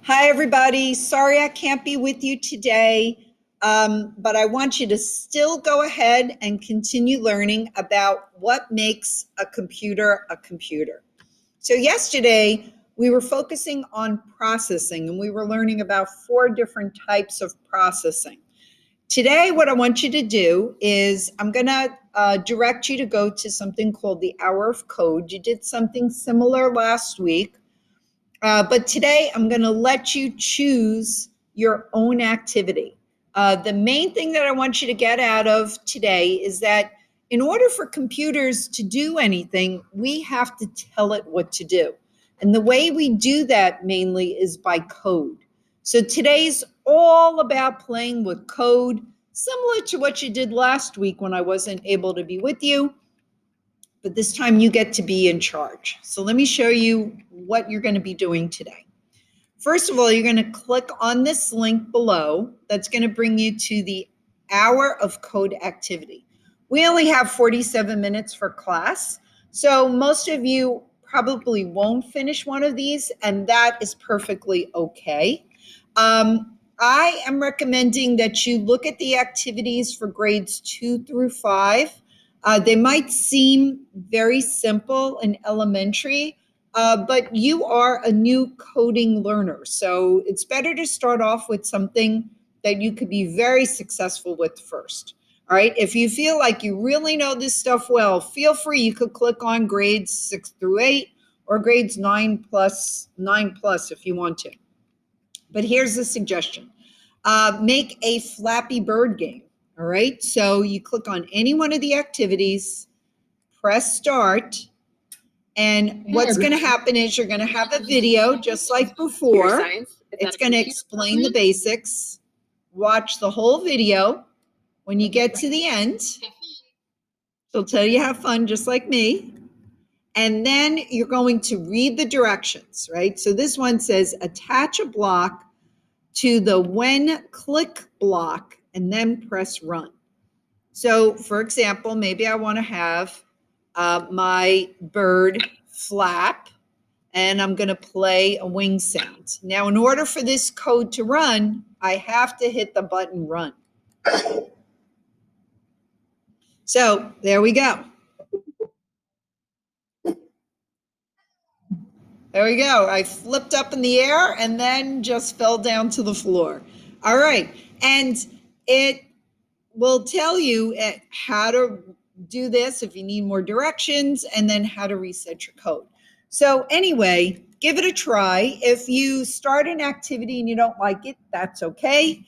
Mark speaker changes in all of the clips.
Speaker 1: Hi, everybody. Sorry I can't be with you today, but I want you to still go ahead and continue learning about what makes a computer a computer. So, yesterday we were focusing on processing and we were learning about 4 different types of processing. Today, what I want you to do is I'm going to direct you to go to something called the Hour of Code. You did something similar last week. But today I'm going to let you choose your own activity. The main thing that I want you to get out of today is that in order for computers to do anything, we have to tell it what to do. And the way we do that mainly is by code. So today's all about playing with code, similar to what you did last week when I wasn't able to be with you. But this time you get to be in charge. So let me show you what you're going to be doing today. First of all, you're going to click on this link below. That's going to bring you to the Hour of Code activity. We only have 47 minutes for class, so most of you probably won't finish one of these, and that is perfectly okay. I am recommending that you look at the activities for grades 2 through 5. They might seem very simple and elementary, but you are a new coding learner. So it's better to start off with something that you could be very successful with first. All right. If you feel like you really know this stuff well, feel free. You could click on grades 6 through 8 or grades 9 plus if you want to. But here's the suggestion. Make a Flappy Bird game. All right. So you click on any one of the activities, press start. And what's going to happen is you're going to have a video just like before. It's going to explain the basics. Watch the whole video. When you get to the end, she'll tell you have fun just like me. And then you're going to read the directions, right? So this one says attach a block to the when click block and then press run. So for example, maybe I want to have my bird flap, and I'm going to play a wing sound. Now, in order for this code to run, I have to hit the button run. So there we go. There we go. I flipped up in the air and then just fell down to the floor. All right. And it will tell you how to do this if you need more directions, and then how to reset your code. So anyway, give it a try. If you start an activity and you don't like it, that's okay.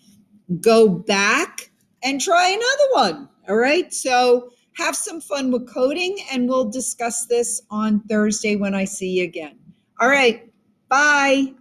Speaker 1: Go back and try another one. All right. So have some fun with coding, and we'll discuss this on Thursday when I see you again. All right. Bye.